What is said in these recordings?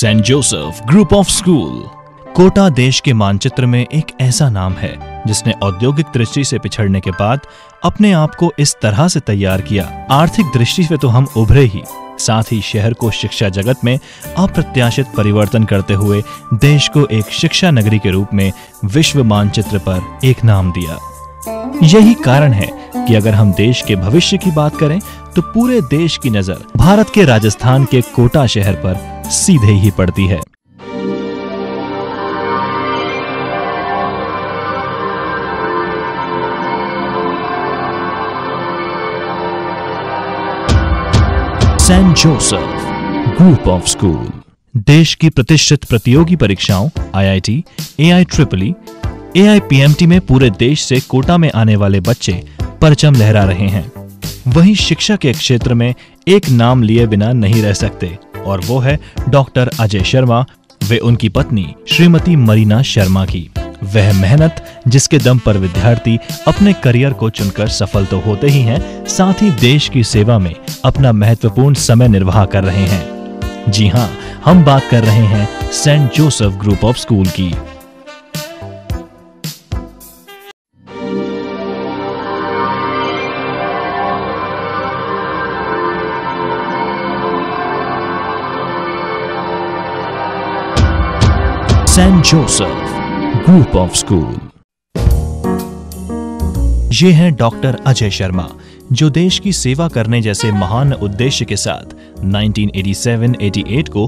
Saint Joseph group of school. Kota देश के मानचित्र में एक ऐसा नाम है जिसने औद्योगिक दृष्टि से पिछड़ने के बाद अपने आप को इस तरह से तैयार किया। आर्थिक दृष्टि से तो हम उभरे ही, साथ ही शहर को शिक्षा जगत में अप्रत्याशित परिवर्तन करते हुए देश को एक शिक्षा नगरी के रूप में विश्व मानचित्र पर एक नाम दिया। यही कारण है कि अगर हम देश के भविष्य की बात करें तो पूरे देश की नजर भारत के राजस्थान के कोटा शहर पर सीधे ही पड़ती है। Saint Joseph group of school देश की प्रतिष्ठित प्रतियोगी परीक्षाओं IIT, AIEEE, AIPMT में पूरे देश से कोटा में आने वाले बच्चे परचम लहरा रहे हैं। वहीं शिक्षा के क्षेत्र में एक नाम लिए बिना नहीं रह सकते और वो है डॉक्टर अजय शर्मा व उनकी पत्नी श्रीमती मरीना शर्मा की। वह मेहनत जिसके दम पर विद्यार्थी अपने करियर को चुनकर सफल तो होते ही हैं, साथ ही देश की सेवा में अपना महत्वपूर्ण समय निर्वाह कर रहे हैं। जी हां, हम बात कर रहे हैं Saint Joseph group of school की। Saint Joseph group of school. ये हैं डॉक्टर अजय शर्मा, जो देश की सेवा करने जैसे महान उद्देश्य के साथ 1987-88 को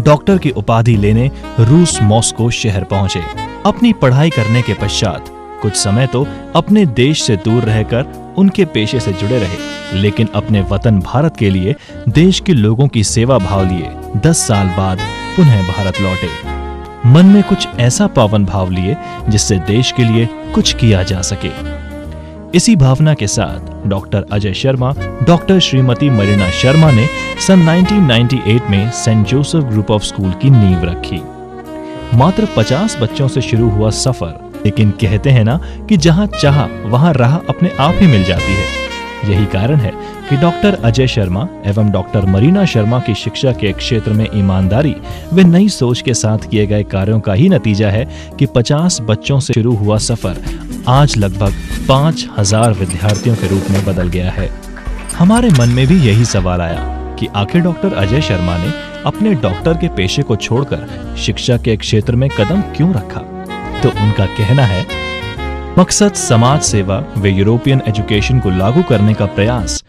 डॉक्टर की उपाधि लेने रूस मॉस्को शहर पहुंचे। अपनी पढ़ाई करने के पश्चात कुछ समय तो अपने देश से दूर रहकर उनके पेशे से जुड़े रहे, लेकिन अपने वतन भारत के लिए देश के लोगों की सेवा भाव लिए 10 साल बाद पुनः भारत लौटे। मन में कुछ ऐसा पावन भाव लिए जिससे देश के लिए कुछ किया जा सके। इसी भावना के साथ डॉक्टर अजय शर्मा, डॉक्टर श्रीमती मरीना शर्मा ने सन 1998 में Saint Joseph group of school की नींव रखी। मात्र 50 बच्चों से शुरू हुआ सफर, लेकिन कहते हैं ना कि जहां चाह वहां राह अपने आप ही मिल जाती है। यही कारण है कि डॉक्टर अजय शर्मा एवं डॉक्टर मरीना शर्मा की शिक्षा के क्षेत्र में ईमानदारी व नई सोच के साथ किए गए कार्यों का ही नतीजा है कि 50 बच्चों से शुरू हुआ सफर आज लगभग 5000 विद्यार्थियों के रूप में बदल गया है। हमारे मन में भी यही सवाल आया कि आखिर डॉक्टर अजय शर्मा ने अपने डॉक्टर के पेशे को छोड़कर शिक्षा के क्षेत्र में कदम क्यों रखा? तो उनका कहना है, मकसद समाज सेवा व यूरोपियन एजुकेशन को लागू करने का प्रयास।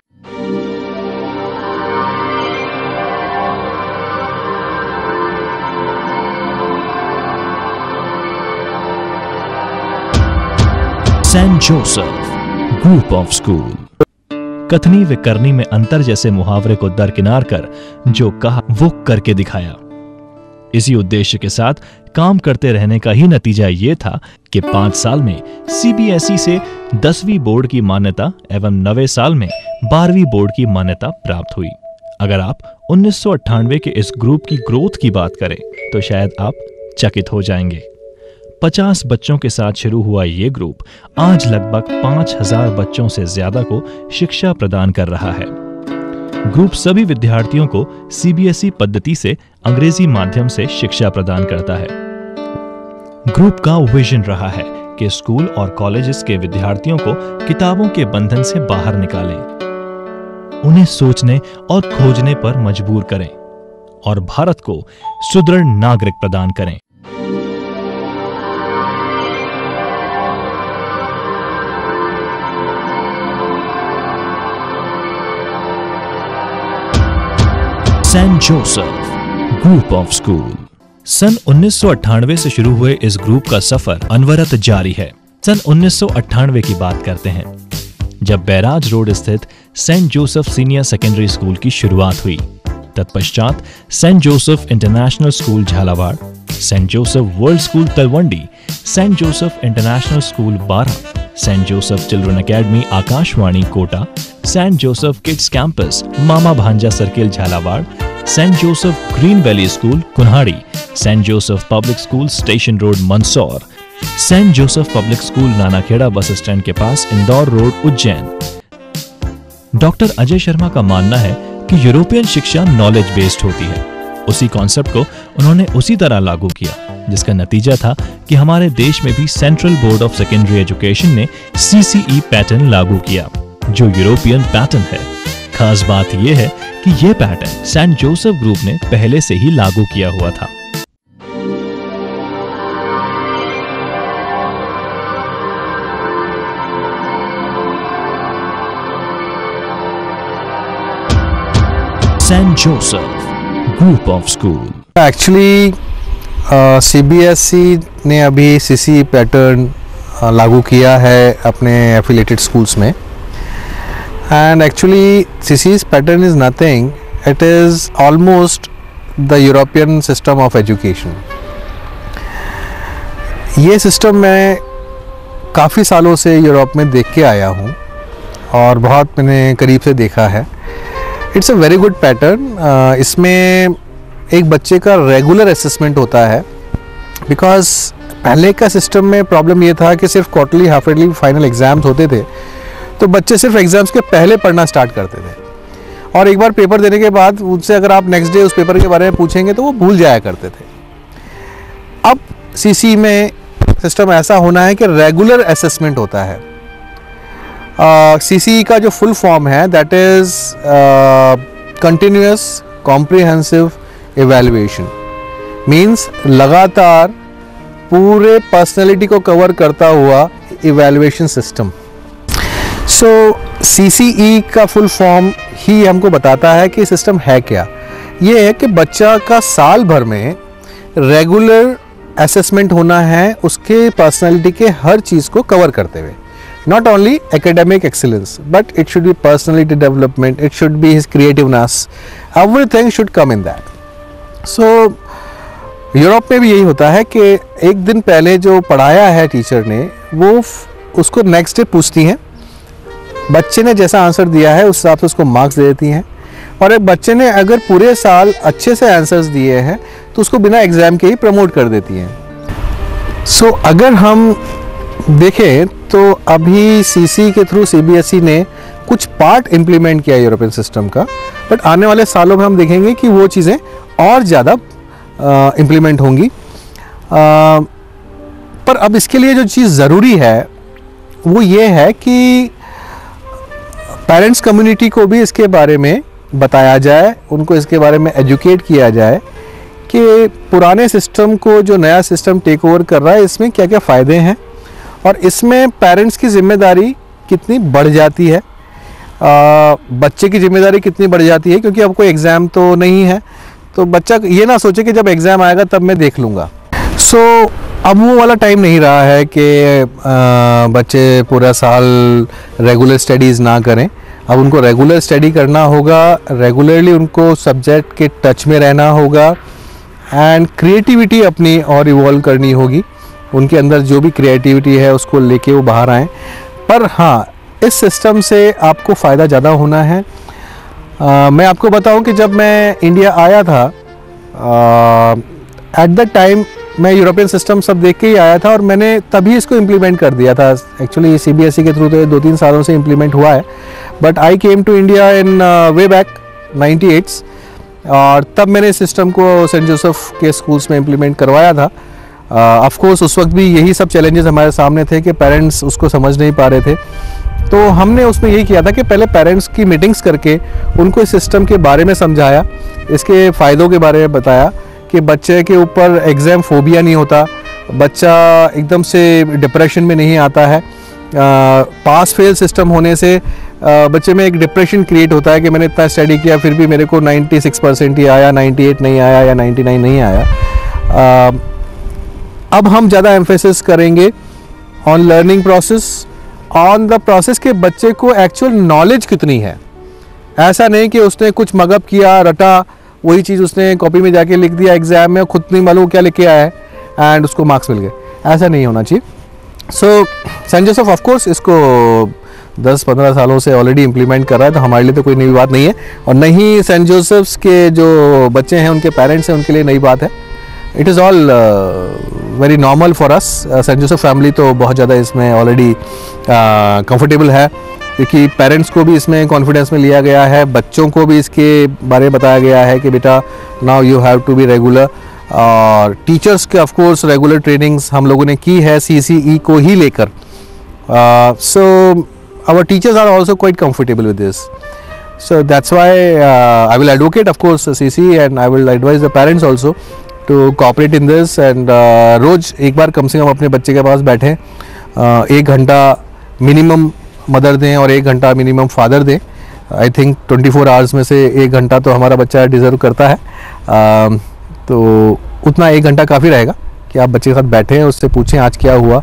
Saint Joseph group of school. कथनी व करनी में अंतर जैसे मुहावरे को दरकिनार कर जो कहा वो करके दिखाया। इसी उद्देश्य के साथ काम करते रहने का ही नतीजा ये था कि 5 साल में CBSE से 10वीं बोर्ड की मान्यता एवं 9वें साल में 12वीं बोर्ड की मान्यता प्राप्त हुई। अगर आप 1998 के इस ग्रुप की ग्रोथ की बात करें तो शायद आप चकित हो जाएंगे। 50 बच्चों के साथ शुरू हुआ ये ग्रुप आज लगभग 5000 बच्चों से ज्यादा को शिक्षा प्रदान कर रहा है। ग्रुप सभी विद्यार्थियों को CBSE पद्धति से अंग्रेजी माध्यम से शिक्षा प्रदान करता है। ग्रुप का विजन रहा है कि स्कूल और कॉलेजेस के विद्यार्थियों को किताबों के बंधन से बाहर निकालें, उन्हें सोचने और खोजने पर मजबूर करें और भारत को सुदृढ़ नागरिक प्रदान करें। Saint Joseph group of school. सन 1998 से शुरू हुए इस ग्रुप का सफर अनवरत जारी है। सन 1998 की बात करते हैं, जब बैराज रोड स्थित Saint Joseph senior secondary school की शुरुआत हुई। तत्पश्चात Saint Joseph international school Jhalawar, Saint Joseph world school Talwandi, Saint Joseph international school Bara, Saint Joseph children academy Akashvani Kota, Saint Joseph kids campus Mama Bhanja circle Jhalawar, Saint Joseph green valley school Kunhadi, Saint Joseph public school station road Mandsaur, Saint Joseph public school Nanakheda bus stand के पास Indore road Ujjain. Doctor Ajay Sharma का मानना है कि European शिक्षा knowledge based होती है, उसी कॉन्सेप्ट को उन्होंने उसी तरह लागू किया, जिसका नतीजा था कि हमारे देश में भी central board of secondary education ने CCE पैटर्न लागू किया, जो यूरोपियन पैटर्न है। खास बात यह है कि यह पैटर्न सेंट जोसेफ ग्रुप ने पहले से ही लागू किया हुआ था। Saint Joseph group of school. Actually CBSE ने अभी CCE पैटर्न लागू किया है अपने एफिलिएटेड स्कूल्स में। And actually CCE's pattern is nothing, it is almost the European system of education. ये सिस्टम मैं काफ़ी सालों से यूरोप में देख के आया हूँ और बहुत मैंने करीब से देखा है। It's a very good pattern. इसमें एक बच्चे का रेगुलर असेसमेंट होता है, बिकॉज पहले का सिस्टम में प्रॉब्लम ये था कि सिर्फ quarterly, half yearly, final exams होते थे, तो बच्चे सिर्फ एग्जाम्स के पहले पढ़ना स्टार्ट करते थे और एक बार पेपर देने के बाद उनसे अगर आप नेक्स्ट डे उस पेपर के बारे में पूछेंगे तो वो भूल जाया करते थे। अब CCE में सिस्टम ऐसा होना है कि रेगुलर असेसमेंट होता है। CCE का जो फुल फॉर्म है that is continuous comprehensive evaluation, means लगातार पूरे पर्सनैलिटी को कवर करता हुआ इवैल्यूएशन सिस्टम। सो CCE का फुल फॉर्म ही हमको बताता है कि सिस्टम है क्या। ये है कि बच्चा का साल भर में रेगुलर असेसमेंट होना है उसके पर्सनैलिटी के हर चीज़ को कवर करते हुए। Not only academic excellence, but it should be personality development, it should be his creativeness, everything should come in that. So, Europe में भी यही होता है कि एक दिन पहले जो पढ़ाया है टीचर ने वो उसको नेक्स्ट डे पूछती हैं, बच्चे ने जैसा आंसर दिया है उस हिसाब से उसको मार्क्स दे देती हैं, और एक बच्चे ने अगर पूरे साल अच्छे से आंसर्स दिए हैं तो उसको बिना एग्ज़ाम के ही प्रमोट कर देती हैं। सो अगर हम देखें तो अभी CCE के थ्रू CBSE ने कुछ पार्ट इम्प्लीमेंट किया यूरोपियन सिस्टम का, बट आने वाले सालों में हम देखेंगे कि वो चीज़ें और ज़्यादा इम्प्लीमेंट होंगी। पर अब इसके लिए जो चीज़ ज़रूरी है वो ये है कि पेरेंट्स कम्युनिटी को भी इसके बारे में बताया जाए, उनको इसके बारे में एजुकेट किया जाए कि पुराने सिस्टम को जो नया सिस्टम टेक ओवर कर रहा है इसमें क्या क्या फ़ायदे हैं और इसमें पेरेंट्स की जिम्मेदारी कितनी बढ़ जाती है, बच्चे की जिम्मेदारी कितनी बढ़ जाती है, क्योंकि अब कोई एग्ज़ाम तो नहीं है, तो बच्चा ये ना सोचे कि जब एग्ज़ाम आएगा तब मैं देख लूँगा। सो अब वो वाला टाइम नहीं रहा है कि बच्चे पूरा साल रेगुलर स्टडीज़ ना करें। अब उनको रेगुलर स्टडी करना होगा, रेगुलरली उनको सब्जेक्ट के टच में रहना होगा एंड क्रिएटिविटी अपनी और इवॉल्व करनी होगी। उनके अंदर जो भी क्रिएटिविटी है उसको लेके वो बाहर आएँ। पर हाँ, इस सिस्टम से आपको फ़ायदा ज़्यादा होना है। मैं आपको बताऊं कि जब मैं इंडिया आया था एट द टाइम मैं यूरोपियन सिस्टम सब देख के ही आया था और मैंने तभी इसको इम्प्लीमेंट कर दिया था। एक्चुअली CBSE के थ्रू तो 2-3 सालों से इम्प्लीमेंट हुआ है, but I came to India in way back 98s और तब मैंने इस सिस्टम को सेंट जोसेफ के स्कूल्स में इम्प्लीमेंट करवाया था। ऑफ कोर्स उस वक्त भी यही सब चैलेंजेस हमारे सामने थे कि पेरेंट्स उसको समझ नहीं पा रहे थे, तो हमने उसमें यही किया था कि पहले पेरेंट्स की मीटिंग्स करके उनको इस सिस्टम के बारे में समझाया, इसके फ़ायदों के बारे में बताया कि बच्चे के ऊपर एग्ज़ाम फोबिया नहीं होता, बच्चा एकदम से डिप्रेशन में नहीं आता है। पास फेल सिस्टम होने से बच्चे में एक डिप्रेशन क्रिएट होता है कि मैंने इतना स्टडी किया फिर भी मेरे को 96% ही आया, 98 नहीं आया या 99 नहीं आया। अब हम ज़्यादा एम्फेसिस करेंगे on learning process, on the process के बच्चे को एक्चुअल नॉलेज कितनी है। ऐसा नहीं कि उसने कुछ मगअप किया, रटा, वही चीज़ उसने कॉपी में जाके लिख दिया, एग्ज़ाम में खुद नहीं मालूम क्या लिख के आया है एंड उसको मार्क्स मिल गए। ऐसा नहीं होना चाहिए। So Saint Joseph of course इसको 10-15 सालों से ऑलरेडी इम्प्लीमेंट कर रहा है, तो हमारे लिए तो कोई नई बात नहीं है, और नहीं सेंट जोसेफ्स के जो बच्चे हैं उनके पेरेंट्स हैं उनके लिए नई बात है। It is all very normal for us. Saint Joseph family तो बहुत ज़्यादा इसमें ऑलरेडी कंफर्टेबल है क्योंकि पेरेंट्स को भी इसमें कॉन्फिडेंस में लिया गया है, बच्चों को भी इसके बारे में बताया गया है कि बेटा now you have to be regular. और टीचर्स के ऑफकोर्स रेगुलर ट्रेनिंग्स हम लोगों ने की है CCE को ही लेकर। So our teachers are also quite comfortable with this, so that's why I will advocate of course CCE and I will advise the parents also to cooperate in this and रोज एक बार कम से कम अपने बच्चे के पास बैठें, 1 घंटा मिनिमम मदर दें और 1 घंटा मिनिमम फादर दें। आई थिंक 24 आवर्स में से 1 घंटा तो हमारा बच्चा डिज़र्व करता है, तो उतना 1 घंटा काफ़ी रहेगा कि आप बच्चे के साथ बैठें, उससे पूछें आज क्या हुआ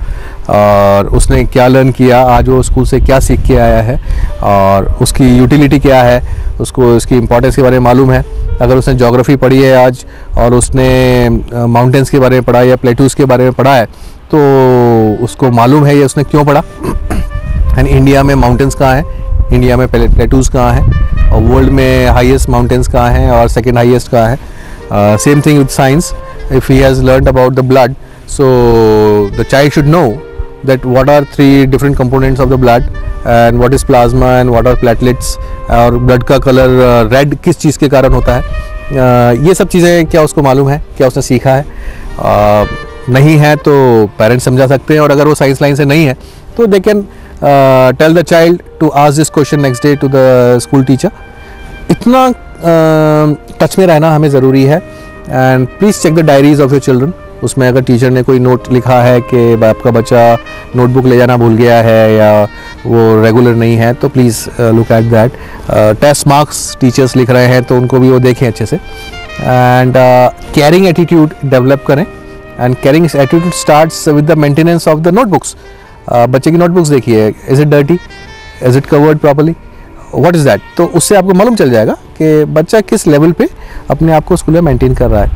और उसने क्या लर्न किया, आज वो स्कूल से क्या सीख के आया है और उसकी यूटिलिटी क्या है, उसको इसकी इम्पोर्टेंस के बारे में मालूम है। अगर उसने ज्योग्राफी पढ़ी है आज और उसने माउंटेन्स के बारे में पढ़ा या प्लेटूज़ के बारे में पढ़ा है तो उसको मालूम है ये उसने क्यों पढ़ा एंड इंडिया में माउंटेन्स कहाँ हैं, इंडिया में प्लेटूज़ कहाँ हैं और वर्ल्ड में हाईएस्ट माउंटेन्स कहाँ हैं और सेकेंड हाईएस्ट कहाँ है। Same thing with science, if he has learned about the blood, so the child should know that what are 3 different components of the blood and what is plasma and what are platelets और blood का colour red किस चीज़ के कारण होता है। ये सब चीज़ें क्या उसको मालूम है, क्या उसने सीखा है, नहीं है तो पेरेंट्स समझा सकते हैं और अगर वो साइंस लाइन से नहीं है तो they can tell the child to ask this question next day to the school teacher. इतना टच में रहना हमें ज़रूरी है and please check the diaries of your children. उसमें अगर टीचर ने कोई नोट लिखा है कि आपका बच्चा नोटबुक ले जाना भूल गया है या वो रेगुलर नहीं है तो please look at that. Test marks teachers लिख रहे हैं तो उनको भी वो देखें अच्छे से एंड केयरिंग एटीट्यूड डेवलप करें and caring attitude starts with the maintenance of the notebooks. बच्चे की नोटबुक्स देखिए, is it dirty, is it covered properly, what is that, तो उससे आपको मालूम चल जाएगा कि बच्चा किस लेवल पे अपने आप को स्कूल में मेंटेन कर रहा है।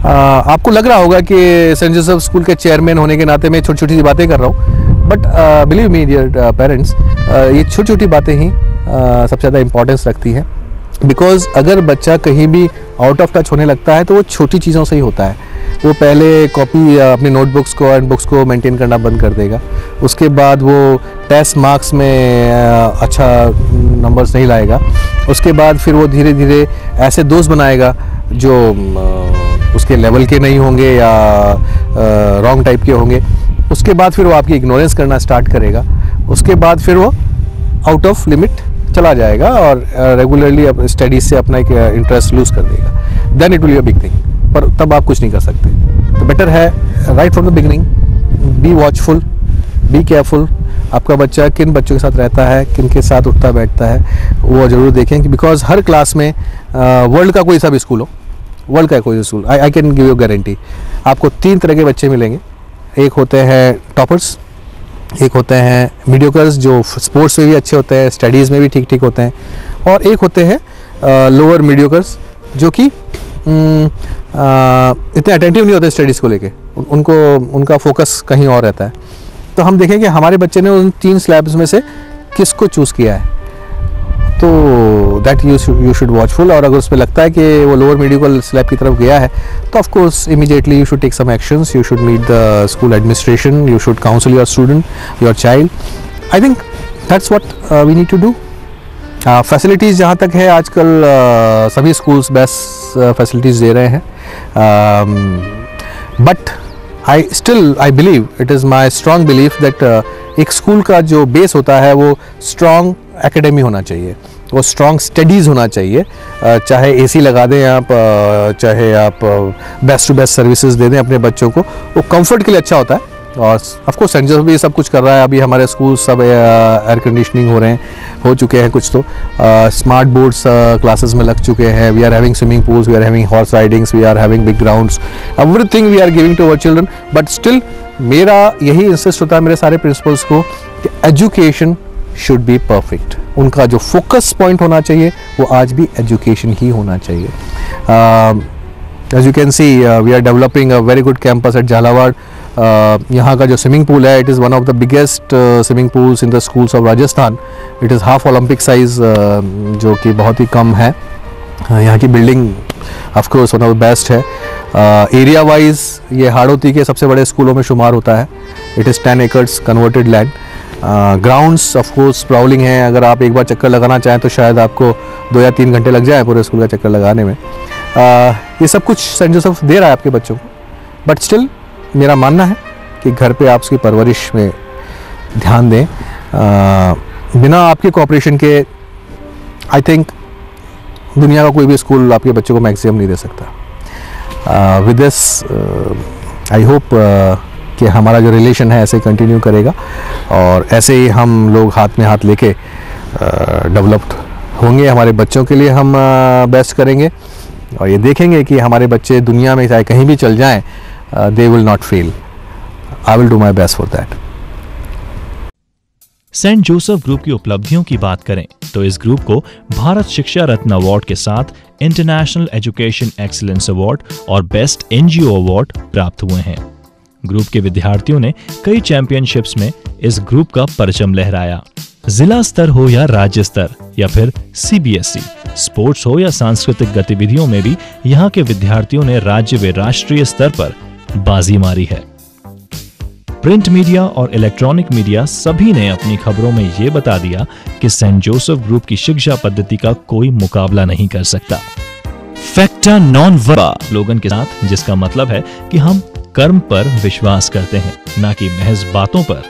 आपको लग रहा होगा कि सेंट जोसेफ स्कूल के चेयरमैन होने के नाते मैं छोटी छोटी सी बातें कर रहा हूँ, but believe me dear parents, ये छोटी छोटी बातें ही सबसे ज़्यादा इंपॉर्टेंस रखती हैं। बिकॉज अगर बच्चा कहीं भी आउट ऑफ टच होने लगता है तो वो छोटी चीज़ों से ही होता है। वो पहले कॉपी अपनी नोटबुक्स को एंड बुक्स को मेंटेन करना बंद कर देगा, उसके बाद वो टेस्ट मार्क्स में अच्छा नंबर्स नहीं लाएगा, उसके बाद फिर वो धीरे धीरे ऐसे दोस्त बनाएगा जो उसके लेवल के नहीं होंगे या रॉन्ग टाइप के होंगे, उसके बाद फिर वो आपकी इग्नोरेंस करना स्टार्ट करेगा, उसके बाद फिर वो आउट ऑफ लिमिट चला जाएगा और रेगुलरली स्टडीज से अपना एक इंटरेस्ट लूज कर देगा। Then it will be a big thing, पर तब आप कुछ नहीं कर सकते। तो बेटर है right from the beginning be watchful, be careful. आपका बच्चा किन बच्चों के साथ रहता है, किन के साथ उठता बैठता है, वो ज़रूर देखें कि बिकॉज हर क्लास में वर्ल्ड का कोई सा भी स्कूल हो, वर्ल्ड का कोई school, I can give you guarantee, आपको 3 तरह के बच्चे मिलेंगे। एक होते हैं टॉपर्स, एक होते हैं मीडियोकर्स जो स्पोर्ट्स में भी अच्छे होते हैं, स्टडीज़ में भी ठीक ठीक होते हैं, और एक होते हैं लोअर मीडियोकर्स जो कि इतने अटेंटिव नहीं होते स्टडीज़ को लेके, उनको उनका फोकस कहीं और रहता है। तो हम देखें कि हमारे बच्चे ने उन 3 स्लैब्स में से किसको चूज़ किया है, तो दैट यू शुड वॉचफुल। और अगर उसमें लगता है कि वो लोअर मीडियोकल स्लैब की तरफ गया है तो of course immediately you should take some actions, you should meet the school administration, you should counsel your student, your child. I think that's what we need to do. Facilities जहाँ तक है आजकल सभी स्कूल्स बेस्ट फैसिलिटीज़ दे रहे हैं, but I believe, it is my strong belief that एक school का जो बेस होता है वो स्ट्रॉन्ग एकेडमी होना चाहिए, वो स्ट्रॉन्ग स्टडीज़ होना चाहिए। चाहे एसी लगा दें आप, चाहे आप बेस्ट टू बेस्ट सर्विसेज दे दें अपने बच्चों को, वो कंफर्ट के लिए अच्छा होता है। और ऑफ कोर्स सेंट जोसेफ भी सब कुछ कर रहा है, अभी हमारे स्कूल सब एयर कंडीशनिंग हो चुके हैं, कुछ तो स्मार्ट बोर्ड्स क्लासेस में लग चुके हैं। We are having swimming pools, we are having horse ridings, we are having big grounds, everything we are giving to our children. But still मेरा यही इंसिस्ट होता है मेरे सारे प्रिंसिपल्स को कि एजुकेशन शुड बी परफेक्ट। उनका जो फोकस पॉइंट होना चाहिए वो आज भी एजुकेशन ही होना चाहिए। As you can see we are developing a very good campus at Jhalawar. यहाँ का जो स्विमिंग पूल है, it is one of the biggest swimming pools in the schools of Rajasthan. It is half Olympic size, जो कि बहुत ही कम है। यहाँ की building of course one of the best है। एरिया वाइज ये हाड़ौती के सबसे बड़े स्कूलों में शुमार होता है। It is 10 acres converted land grounds of course prowling है, अगर आप एक बार चक्कर लगाना चाहें तो शायद आपको 2 या 3 घंटे लग जाए पूरे स्कूल का चक्कर लगाने में। ये सब कुछ सेंट जोसेफ दे रहा है आपके बच्चों को, बट स्टिल मेरा मानना है कि घर पे आप उसकी परवरिश में ध्यान दें। बिना आपके कोऑपरेशन के आई थिंक दुनिया का कोई भी स्कूल आपके बच्चों को मैक्सिमम नहीं दे सकता। विद दिस आई होप कि हमारा जो रिलेशन है ऐसे कंटिन्यू करेगा और ऐसे ही हम लोग हाथ में हाथ लेके डेवलप्ड होंगे। हमारे बच्चों के लिए हम बेस्ट करेंगे और ये देखेंगे कि हमारे बच्चे दुनिया में चाहे कहीं भी चल जाएं, they will not fail. I will do my best for that. Saint Joseph group की उपलब्धियों की बात करें तो इस ग्रुप को भारत शिक्षा रत्न अवार्ड के साथ इंटरनेशनल एजुकेशन एक्सीलेंस अवार्ड और बेस्ट एनजीओ अवार्ड प्राप्त हुए हैं। ग्रुप के विद्यार्थियों ने कई चैंपियनशिप्स में इस ग्रुप का परचम लहराया। जिला स्तर हो या राज्य स्तर या फिर सीबीएसई, स्पोर्ट्स हो या सांस्कृतिक गतिविधियों में भी यहाँ के विद्यार्थियों ने राज्य व राष्ट्रीय स्तर पर बाजी मारी है। प्रिंट मीडिया और इलेक्ट्रॉनिक मीडिया सभी ने अपनी खबरों में ये बता दिया कि सेंट जोसेफ ग्रुप की शिक्षा पद्धति का कोई मुकाबला नहीं कर सकता। फैक्टा नॉन वर्बा स्लोगन के साथ, जिसका मतलब है कि हम कर्म पर विश्वास करते हैं, ना कि महज बातों पर।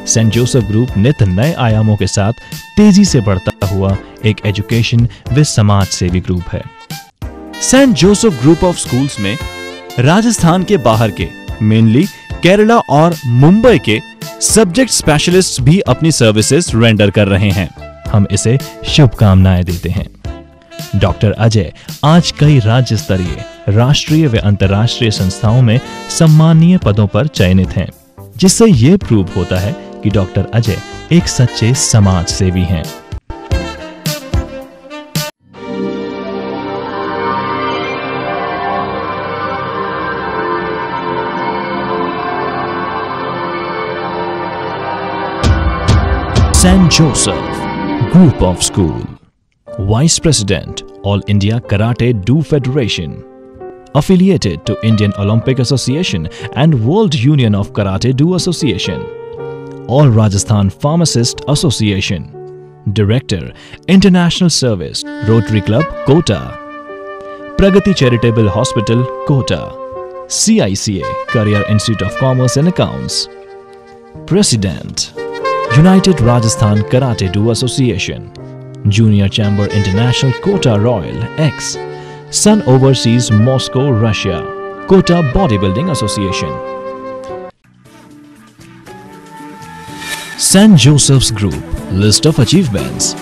सेंट जोसेफ ग्रुप नित नए आयामों के साथ तेजी से बढ़ता हुआ एक एजुकेशन व समाज सेवी ग्रुप है। Saint Joseph group of schools में राजस्थान के बाहर के, मेनली केरला और मुंबई के सब्जेक्ट स्पेशलिस्ट भी अपनी सर्विसेज रेंडर कर रहे हैं। हम इसे शुभकामनाएं देते हैं। डॉक्टर अजय आज कई राज्य स्तरीय, राष्ट्रीय व अंतर्राष्ट्रीय संस्थाओं में सम्मानीय पदों पर चयनित हैं, जिससे यह प्रूव होता है कि डॉक्टर अजय एक सच्चे समाज सेवी हैं। St. Joseph Group of School, Vice President, All India Karate Do Federation, affiliated to Indian Olympic Association and World Union of Karate Do Association, All Rajasthan Pharmacist Association, Director, International Service, Rotary Club, Kota, Pragati Charitable Hospital, Kota, CICA, Career Institute of Commerce and Accounts, President, United Rajasthan Karate Do Association, Junior Chamber International Kota Royal X, Sun Overseas Moscow, Russia, Kota Bodybuilding Association. St. Joseph's Group List of Achievements.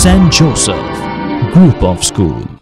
St. Joseph Group of School.